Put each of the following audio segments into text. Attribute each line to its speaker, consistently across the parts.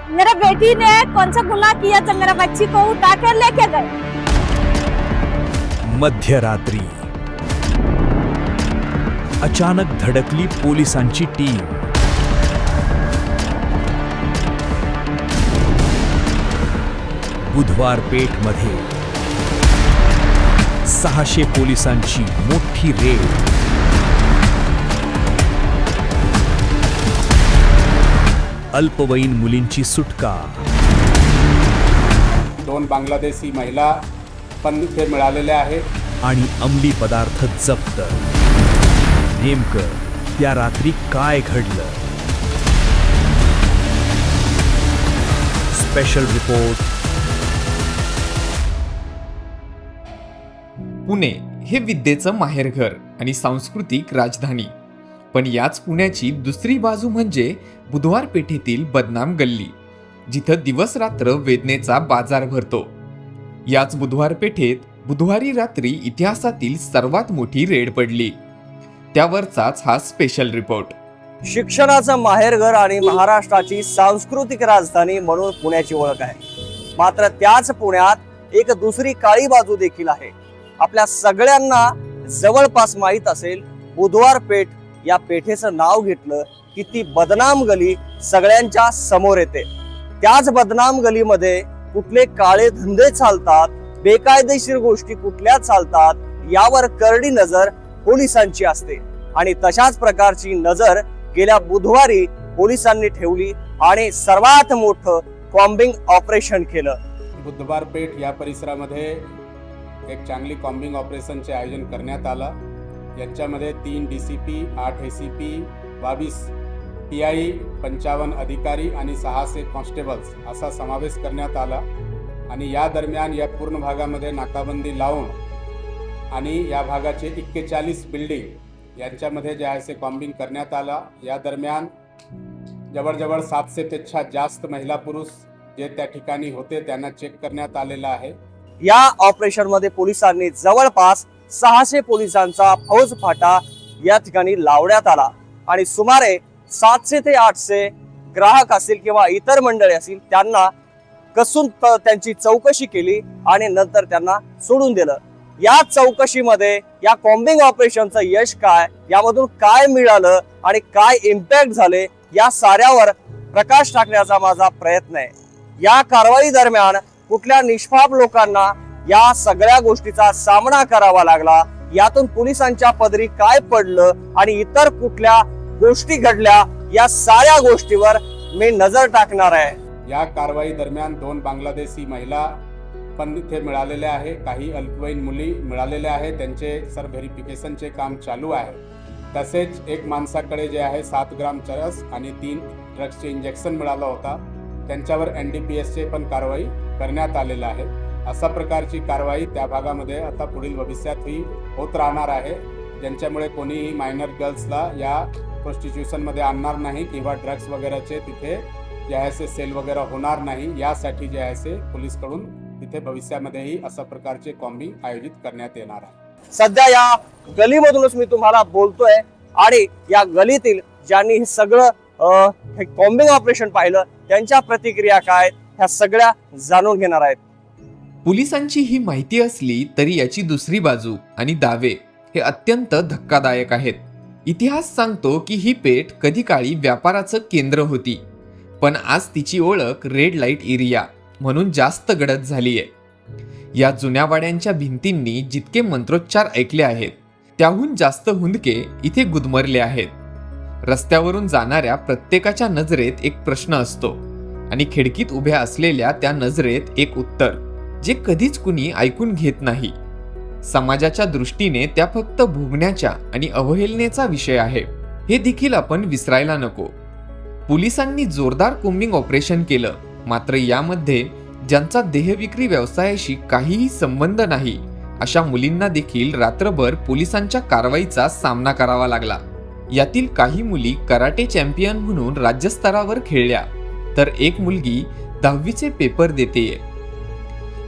Speaker 1: मेरा बेटी ने कौन सा गुनाह किया तो मेरा बच्ची को उठा कर लेके गए।
Speaker 2: मध्यरात्री अचानक धडकली पोलिसांची टीम। बुधवार पेठ मध्ये 600 पोलिसांची मोठी रेड। अल्पवयीन मुलींची सुटका।
Speaker 3: 2 बांगलादेशी महिला पण तिथे मिळालेल्या आहेत
Speaker 2: आणि अंमली पदार्थ जप्त। नेमकं त्या रात्री काय घडलं? Special report.
Speaker 4: पुणे हे विद्येचं माहेरघर आणि सांस्कृतिक राजधानी, पण याच पुण्याची दुसरी बाजू म्हणजे बुधवार पेठेतील बदनाम गल्ली, जिथं दिवस रात्र वेदनेचा बाजार भरतो। याच बुधवार पेठेत बुधवारी रात्री इतिहासातील सर्वात मोठी रेड पडली। त्यावरचाच हा स्पेशल रिपोर्ट।
Speaker 5: शिक्षणाचं माहेरघर आणि महाराष्ट्राची सांस्कृतिक राजधानी म्हणून पुण्याची ओळख आहे। मात्र त्याच पुण्यात एक दुसरी काळी बाजू देखील आहे। आपल्या सगळ्यांना जवळपास माहीत असेल, बुधवार पेठ या पेठेचं नाव घेतलं की ती बदनाम गली सगळ्यांच्या समोर येते। त्याच बदनाम गलीमध्ये कुठले काळे धंदे चालतात, बेकायदेशीर गोष्टी कुठल्या चालतात, यावर करडी नजर पोलिसांची असते। आणि तशाच प्रकारची नजर गेल्या बुधवारी पोलिसांनी ठेवली आणि सर्वात मोठं कॉम्बिंग ऑपरेशन केलं।
Speaker 3: बुधवार पेठ या परिसरामध्ये एक चांगली कॉम्बिंग ऑपरेशनचे आयोजन करण्यात आलं। याच्यामध्ये 3 DCP, 8 ACP, 22 PI, 55 अधिकारी आणि 600 कॉन्स्टेबल्स असा समावेश करण्यात आला। आणि या दरम्यान या पूर्ण भागामध्ये नाकाबंदी लावून आणि या भागाचे 41 बिल्डिंग यांच्यामध्ये जे आहे ते कॉम्बिंग करण्यात आला। या दरम्यान जवळजवळ 700 पेक्षा जास्त महिला पुरुष जे त्या ठिकाणी होते त्यांना चेक करण्यात आलेला आहे।
Speaker 5: या ऑपरेशन मध्ये पोलिसांनी जवळपास 600 पोलिसांचा फौज फाटा या ठिकाणी लावण्यात आला आणि सुमारे 700 ते 800 ग्राहक असतील किंवा इतर मंडळी असतील त्यांना कसून त्यांची चौकशी केली आणि नंतर त्यांना सोडून दिलं। या चौकशीमध्ये या कॉम्बिंग ऑपरेशनचं यश काय, यामधून काय मिळालं आणि काय इम्पॅक्ट झाले, या साऱ्यावर प्रकाश टाकण्याचा माझा प्रयत्न आहे। या कारवाई दरम्यान कुठल्या निष्पाप लोकांना या सगळ्या गोष्टीचा सामना करावा लागला, यातून पोलिसांच्या पदरी काय पडलं आणि इतर कुठल्या गोष्टी घडल्या, या साऱ्या गोष्टीवर मी नजर टाकणार आहे।
Speaker 3: या कारवाई दरम्यान 2 बांगलादेशी महिला पण तिथे मिळालेल्या आहे, काही अल्पवयीन मुली मिळालेल्या आहे, त्यांचे व्हेरिफिकेशनचे काम चालू आहे। तसेच एक माणसाकडे जे आहे 7 ग्राम चरस आणि 3 ड्रग्सचे इंजेक्शन मिळालं होता, त्यांच्यावर NDPSचे पण कारवाई करण्यात आलेलं आहे। अशा प्रकारची कारवाई त्या भागामध्ये आता पुढील भविष्यातही होत राहणार आहे, ज्यांच्यामुळे कोणीही मायनर गर्ल्सला या प्रोस्टिट्यूशनमध्ये आणणार नाही किंवा ड्रग्स वगैरेचे तिथे जे आहे ते सेल वगैरे होणार नाही, यासाठी जे आहे ते पोलीसकडून तिथे भविष्यामध्येही अशा प्रकारचे कॉम्बिंग आयोजित करण्यात येणार आहे।
Speaker 5: सध्या या गलीमधूनच मी तुम्हाला बोलतोय आणि या गलीतील ज्यांनी हे सगळं कॉम्बिंग ऑपरेशन पाहिलं त्यांच्या प्रतिक्रिया काय ह्या सगळ्या जाणून घेणार आहेत।
Speaker 4: पोलिसांची ही माहिती असली तरी याची दुसरी बाजू आणि दावे हे अत्यंत धक्कादायक आहेत। इतिहास सांगतो की ही पेठ कधी काळी व्यापाराचं केंद्र होती, पण आज तिची ओळख रेड लाईट एरिया म्हणून जास्त गडद झाली आहे। या जुन्या वाड्यांच्या भिंतींनी जितके मंत्रोच्चार ऐकले आहेत त्याहून जास्त हुंदके इथे गुदमरले आहेत। रस्त्यावरून जाणाऱ्या प्रत्येकाच्या नजरेत एक प्रश्न असतो आणि खिडकीत उभ्या असलेल्या त्या नजरेत एक उत्तर, जे कधीच कुणी ऐकून घेत नाही। समाजाच्या दृष्टीने त्या फक्त भोगण्याच्या आणि अवहेलनेचा विषय आहे, हे देखील आपण विसरायला नको। पोलिसांनी जोरदार कोम्बिंग ऑपरेशन केलं, मात्र यामध्ये ज्यांचा देहविक्री व्यवसायाशी काहीही संबंध नाही अशा मुलींना देखील रात्रभर पोलिसांच्या कारवाईचा सामना करावा लागला। यातील काही मुली कराटे चॅम्पियन म्हणून राज्यस्तरावर खेळल्या, तर एक मुलगी 10वीचे पेपर देतेय।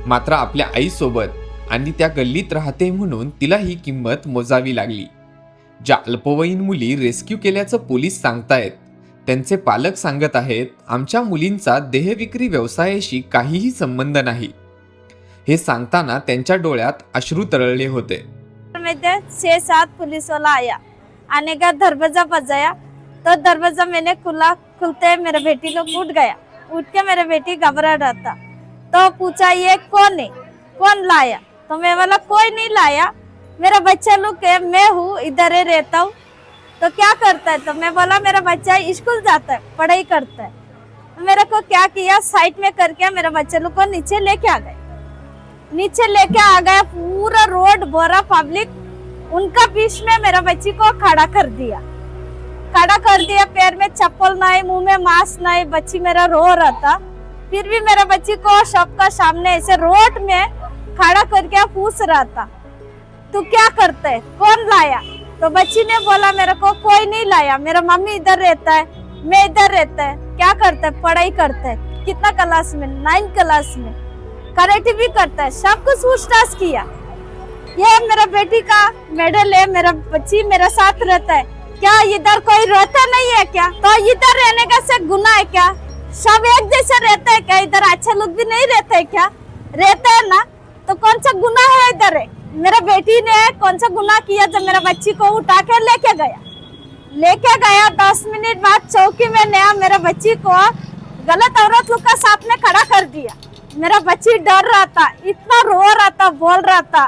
Speaker 4: मात्र आपल्या आईसोबत आणि त्या गल्लीत राहते म्हणून तिला ही किंमत मोजावी लागली। ज्या अल्पवयीन मुली रेस्क्यू केल्याचं पोलीस सांगतायत त्यांचे पालक सांगत आहेत, आमच्या मुलींचा देहविक्री व्यवसायाशी काहीही संबंध नाही. हे सांगताना त्यांच्या डोळ्यात अश्रू तरळले होते.
Speaker 1: में 6-7 पुलिस वाला आया, आने का दरवाजा बजाया तो दरवाजा मैंने खुलते मेरा बेटी लोग उठ गया. उठ के मेरा बेटी घबरा रहा था. तो पूछा ये कौन है, कौन लाया? तो मैं बोला कोई नहीं लाया, मेरा बच्चा लोग है, मैं हूँ, इधर ही रहता हूँ. तो क्या करता है? तो मैं बोला मेरा बच्चा स्कूल जाता है, पढ़ाई करता है. मेरे को क्या किया, साइड में करके मेरा बच्चा लोग को नीचे लेके आ गए. नीचे लेके आ गया, पूरा रोड बोरा पब्लिक उनका बीच में मेरा बच्ची को खड़ा कर दिया. पैर में चप्पल नहीं, मुंह में मास्क नहीं, बच्ची मेरा रो रहा था. फिर भी मेरा बच्ची को सबका सामने ऐसे रोड में खड़ा करके पूछ रहा था, तू क्या करता है, कौन लाया? तो बच्ची ने बोला मेरे को कोई नहीं लाया, मेरा मम्मी इधर रहता है, मैं इधर रहता है. क्या करता है? पढ़ाई करता है. कितना क्लास में? 9 क्लास में. कराटे भी करता है. सब कुछ पूछताछ किया. ये मेरा बेटी का मेडल है, मेरा बच्ची मेरा साथ रहता है. क्या इधर कोई रहता नहीं है क्या? तो इधर रहने का से गुनाह है क्या? सब एक जैसे रहते हैं क्या? इधर अच्छा लोग भी नहीं रहते है क्या? रहते है ना, तो कौन सा गुनाह है इधर है? मेरा बेटी ने कौन सा गुनाह किया जब मेरा बच्ची को उठा के लेके गया. 10 मिनट बाद चौकी में नया मेरा बच्ची को गलत औरत लोग का साथ में खड़ा कर दिया. मेरा बच्ची डर रहा था, इतना रो रहा था, बोल रहा था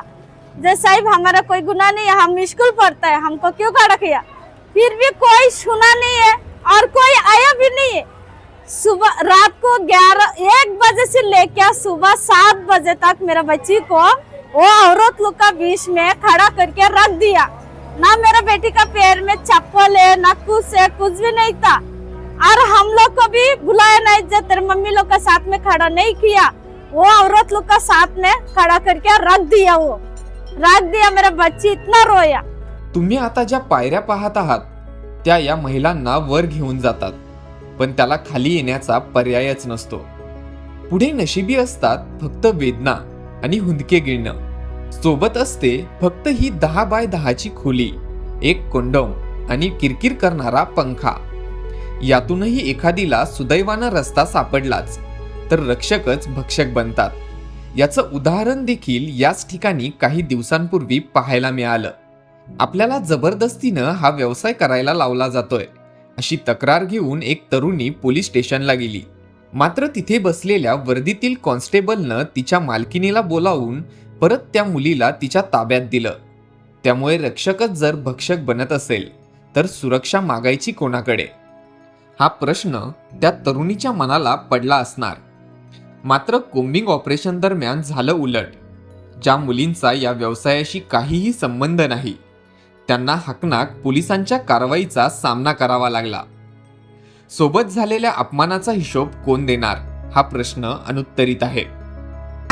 Speaker 1: जैसे साहिब हमारा कोई गुनाह नहीं है, हम स्कूल पढ़ता है, हमको क्यों खड़ा किया? फिर भी कोई सुना नहीं है और कोई आया भी नहीं है. सुबह रात को 1 बजे से लेकर सुबह 7 बजे तक मेरा बच्ची को वो औरत लोग का बीच में खड़ा करके रख दिया. ना मेरा बेटी का पैर में चप्पल है, ना कुछ है, कुछ भी नहीं था. और हम लोग को भी बुलाया नहीं, जब तेरे मम्मी लोग का साथ में खड़ा नहीं किया, वो औरत लोग का साथ में खड़ा करके रख दिया. मेरा बच्ची इतना रोया.
Speaker 4: तुम्ही आता ज्या पायऱ्या पाहत आहात त्या या महिलांना वर घेऊन जातात, पण त्याला खाली येण्याचा पर्यायच नसतो. पुढे नशिबी असतात फक्त वेदना आणि हुंदके गिळणं. सोबत असते फक्त ही 10 बाय 10 ची खोली, एक कोंडोम आणि किरकिर करणारा पंखा. यातूनही एखादीला सुदैवानं रस्ता सापडलाच तर रक्षकच भक्षक बनतात. याचं उदाहरण देखील याच ठिकाणी काही दिवसांपूर्वी पाहायला मिळालं. आपल्याला जबरदस्तीनं हा व्यवसाय करायला लावला जातोय अशी तक्रार घेऊन एक तरुणी पोलीस स्टेशनला गेली. मात्र तिथे बसलेल्या वर्दीतील कॉन्स्टेबलनं तिच्या मालकिनीला बोलावून परत त्या मुलीला तिच्या ताब्यात दिलं. त्यामुळे रक्षकच जर भक्षक बनत असेल तर सुरक्षा मागायची कोणाकडे, हा प्रश्न त्या तरुणीच्या मनाला पडला असणार. मात्र कोम्बिंग ऑपरेशन दरम्यान झालं उलट. ज्या मुलींचा या व्यवसायाशी काहीही संबंध नाही त्यांना हकनाक पोलिसांच्या कारवाईचा सामना करावा लागला. सोबत झालेल्या अपमानाचा हिशोब कोण देणार, हा प्रश्न अनुत्तरित आहे.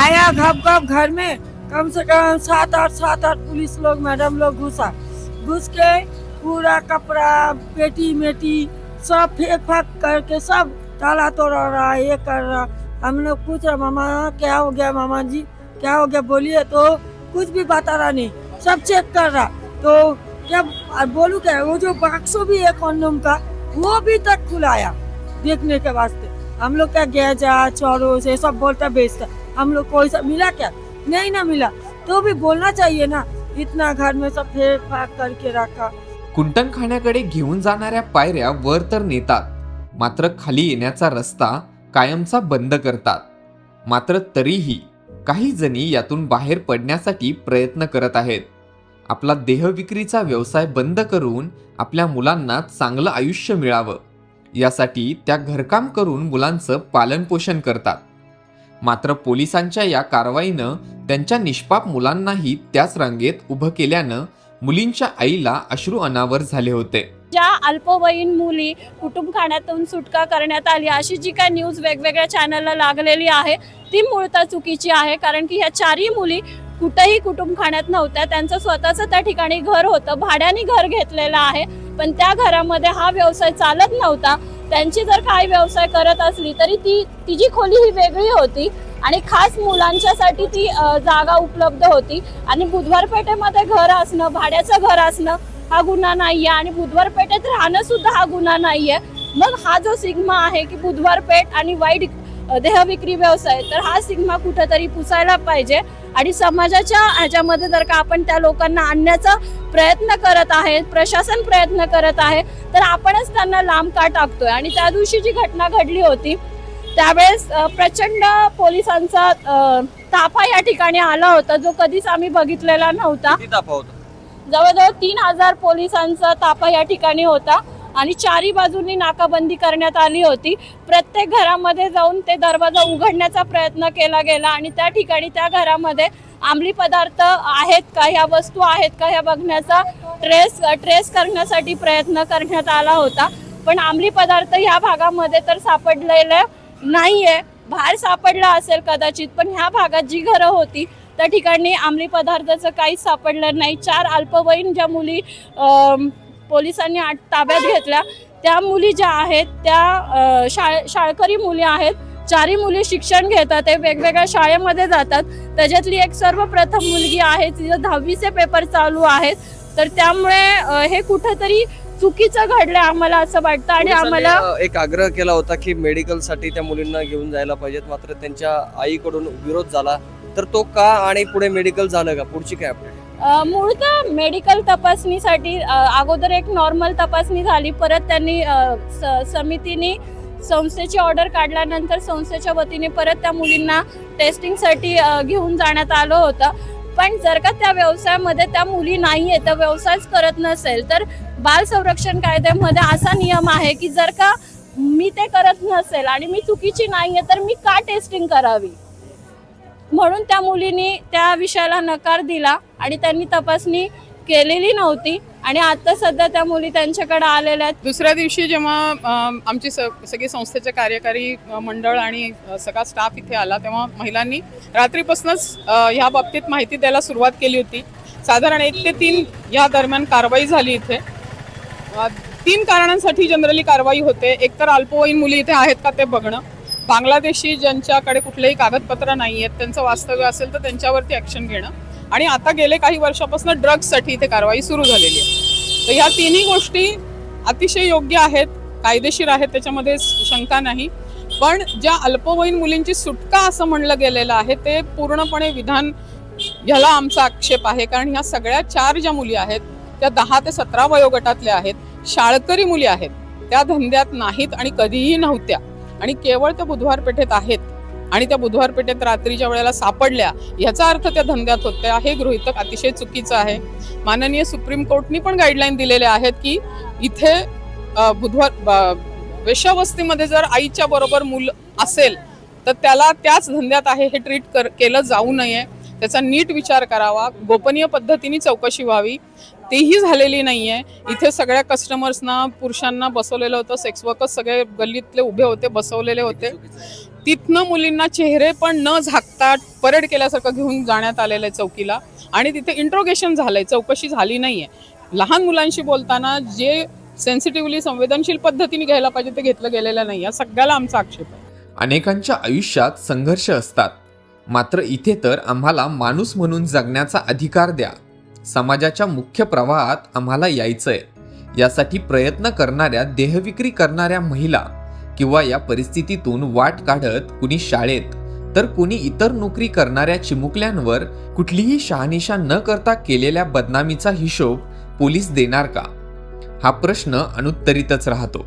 Speaker 6: आया घप घर में कम से कम 7-8 पुलिस लोग मैडम लोग घुस के पूरा कपड़ा पेटी मेटी सब फेंक फाक करके सब ताला तोड़ रहा, ये कर रहा. हम लोग पूछ रहा मामा क्या हो गया, मामा जी क्या हो गया बोलिए, तो कुछ भी बता रहा नहीं, सब चेक कर रहा. तो क्या बोलूं क्या, वो जो बक्सो भी है कॉन्डोम का वो भी तक खुलाया देखने के वास्ते. हम लोग क्या गेजा चौरो से सब बोलता बेचता, हम लोग को ऐसा मिला क्या? नहीं ना मिला. तो भी बोलना चाहिए ना, इतना घर में सब फेंक फाक करके रखा.
Speaker 4: कुंटणखाण्याकडे घेऊन जाणाऱ्या पायऱ्या वर तर नेतात, मात्र खाली येण्याचा रस्ता कायमचा बंद करतात. मात्र तरीही काही जणी यातून बाहेर पडण्यासाठी प्रयत्न करत आहेत. आपला देहविक्रीचा व्यवसाय बंद करून आपल्या मुलांना चांगलं आयुष्य मिळावं यासाठी त्या घरकाम करून मुलांचं पालनपोषण करतात. मात्र पोलिसांच्या या कारवाईनं त्यांच्या निष्पाप मुलांनाही त्याच रांगेत उभं केल्यानं मुलींच्या आईला अश्रू अनावर झाले होते.
Speaker 7: ज्या अल्पवयीन मुली कुटुंबखान्यातून सुटका करण्यात आली अशी जी काय न्यूज वेगवेगळ्या चॅनलला लागलेली आहे ती मूळतः चुकीची आहे. कारण की ह्या 4ही मुली कुठेही कुटुंबखान्यात नव्हत्या, त्यांचं स्वतःचं त्या ठिकाणी घर होतं, भाड्याने घर घेतलेलं आहे, पण त्या घरामध्ये हा व्यवसाय चालत नव्हता. त्यांची जर काही व्यवसाय करत असली तरी तिची खोली ही वेगळी होती आणि खास मुलांच्यासाठी ती जागा उपलब्ध होती. आणि बुधवार पेठेमध्ये घर असणं, भाड्याचं घर असणं हा गुन्हा नाहीये आणि बुधवार पेठेत राहणं सुद्धा हा गुन्हा नाहीये. मग हा जो सिग्मा आहे की बुधवार पेठ आणि वाईट देहविक्री व्यवसाय, तर हा सिग्मा कुठेतरी पुसायला पाहिजे आणि समाजाच्या ह्याच्यामध्ये जर का आपण त्या लोकांना आणण्याचा प्रयत्न करत आहे, प्रशासन प्रयत्न करत आहे, तर आपणच त्यांना लांब का टाकतोय. आणि त्या दिवशी जी घटना घडली होती त्यावेळेस प्रचंड पोलिसांचा ताफा या ठिकाणी आला होता, जो कधीच आम्ही बघितलेला नव्हता.
Speaker 5: किती ताफा होता?
Speaker 7: जवळजवळ 3000 पोलिसांचा ताफा या ठिकाणी होता आणि चारी बाजूंनी नाकाबंदी करण्यात आली होती. प्रत्येक घरामध्ये जाऊन ते दरवाजा उघडण्याचा प्रयत्न केला गेला आणि त्या ठिकाणी त्या घरामध्ये अंमली पदार्थ आहेत का, ह्या वस्तू आहेत का, ह्या बघण्याचा ट्रेस करण्यासाठी प्रयत्न करण्यात आला होता. पण अंमली पदार्थ ह्या भागामध्ये तर सापडलेले नाहीये. बाहेर सापडला असेल कदाचित, पण ह्या भागात जी घरं होती त्या ठिकाणी अंमली पदार्थाचं काहीच सापडलं नाही. 4 अल्पवयीन ज्या मुली पोलिसांनी ताब्यात घेतल्या, त्या मुली ज्या आहेत त्या शाळकरी मुली आहेत. 4ही मुली शिक्षण घेतात, ते वेगवेगळ्या शाळेमध्ये जातात. त्याच्यातली एक सर्वप्रथम मुलगी आहे, तिचं 10वीचे पेपर चालू आहेत. तर त्यामुळे हे कुठंतरी चुकीचं घडलं आम्हाला असं वाटतं. आणि आम्हाला
Speaker 5: एक आग्रह केला होता की मेडिकलसाठी त्या मुलींना घेऊन जायला पाहिजेत, मात्र त्यांच्या आईकडून विरोध झाला. तर तो का आणि पुढे मेडिकल झालं का? पुढची काय अपडेट?
Speaker 7: मूळतः मेडिकल तपासणीसाठी अगोदर एक नॉर्मल तपासणी झाली. परत त्यांनी समितीने संस्थेची ऑर्डर काढल्यानंतर संस्थेच्या वतीने परत त्या मुलींना टेस्टिंगसाठी घेऊन जाण्यात आलं होतं. पण जर का त्या व्यवसायामध्ये त्या मुली नाहीये, त्या व्यवसायच करत नसेल, तर बाल संरक्षण कायद्यामध्ये असा नियम आहे की जर का मी ते करत नसेल आणि मी चुकीची नाहीये, तर मी का टेस्टिंग करावी. म्हणून त्या मुलींनी त्या विषयाला नकार दिला आणि त्यांनी तपासणी केलेली नव्हती. आणि आता सध्या त्या मुली त्यांच्याकडे आलेल्या आहेत.
Speaker 8: दुसऱ्या दिवशी जेव्हा आमची सगळी संस्थेचे कार्यकारी मंडळ आणि सगळा स्टाफ इथे आला, तेव्हा महिलांनी रात्रीपासूनच ह्या बाबतीत माहिती द्यायला सुरुवात केली होती. साधारण 1 ते 3 या दरम्यान कारवाई झाली. इथे 3 कारणांसाठी जनरली कारवाई होते. एक तर अल्पवयीन मुली इथे आहेत का ते बघणं, बांगलादेशी ज्यांच्याकडे कुठलेही कागदपत्र नाही आहेत, त्यांचं वास्तव्य असेल तर त्यांच्यावरती ॲक्शन घेणं, आणि आता गेले काही वर्षापासून ड्रग्जसाठी इथे कारवाई सुरू झालेली आहे. तर ह्या 3ही गोष्टी अतिशय योग्य आहेत, कायदेशीर आहेत, त्याच्यामध्ये शंका नाही. पण ज्या अल्पवयीन मुलींची सुटका असं म्हणलं गेलेलं आहे ते पूर्णपणे विधान, ह्याला आमचा आक्षेप आहे. कारण ह्या सगळ्या 4 ज्या मुली आहेत त्या 10 ते 17 वयोगटातल्या आहेत, शाळकरी मुली आहेत, त्या धंद्यात नाहीत आणि कधीही नव्हत्या, आणि केवळ त्या बुधवार पेठेत आहेत. आणि त्या बुधवार पेठेत रात्रीच्या वेळेला सापडल्या याचा अर्थ त्या धंद्यात होत्या, हे गृहीतक अतिशय चुकीचं आहे. माननीय सुप्रीम कोर्टनी पण गाईडलाईन दिलेल्या आहेत की इथे वेश्यावस्तीमध्ये जर आईच्या बरोबर मूल असेल तर त्याला त्याच धंद्यात आहे हे ट्रीट केलं जाऊ नये, त्याचा नीट विचार करावा, गोपनीय पद्धतीने चौकशी व्हावी. तेही झालेली नाहीये. इथे सगळ्या कस्टमर्सना, पुरुषांना बसवलेलं होतं, सेक्स वर्कर्स सगळे गल्लीतले उभे होते, बसवलेले होते. तिथनं मुलींना चेहरे पण न झाकता परेड केल्यासारखं घेऊन जाण्यात आलेलं आहे चौकीला, आणि तिथे इंट्रोगेशन झालंय, चौकशी झाली नाहीये. लहान मुलांशी बोलताना जे सेन्सिटिव्हली, संवेदनशील पद्धतीने घ्यायला पाहिजे ते घेतलं गेलेलं नाही. या सगळ्याला आमचा आक्षेप आहे.
Speaker 4: अनेकांच्या आयुष्यात संघर्ष असतात, मात्र इथे तर आम्हाला माणूस म्हणून जगण्याचा अधिकार द्या, समाजाच्या मुख्य प्रवाहात आम्हाला यायचंय, यासाठी प्रयत्न करणाऱ्या, देहविक्री करणाऱ्या महिला किंवा या परिस्थितीतून वाट काढत कुणी शाळेत तर कुणी इतर नोकरी करणाऱ्या चिमुकल्यांवर कुठलीही शहानिशा न करता केलेल्या बदनामीचा हिशोब पोलीस देणार का? हा प्रश्न अनुत्तरितच राहतो.